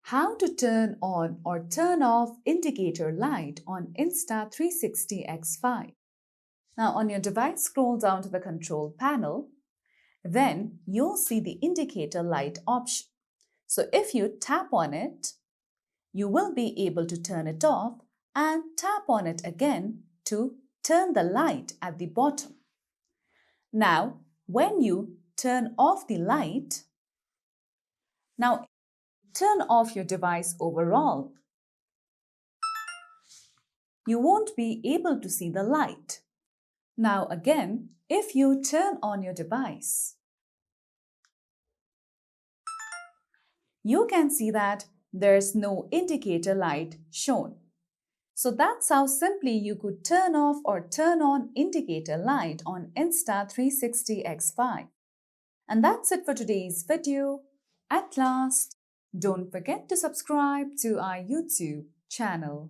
How to turn on or turn off indicator light on Insta360 X5. Now on your device, scroll down to the control panel. Then you'll see the indicator light option. So if you tap on it, you will be able to turn it off and tap on it again to turn the light at the bottom. Now, when you turn off the light, now turn off your device overall. You won't be able to see the light. Now again, if you turn on your device, you can see that there's no indicator light shown. So that's how simply you could turn off or turn on indicator light on Insta360 X5. And that's it for today's video. At last, don't forget to subscribe to our YouTube channel.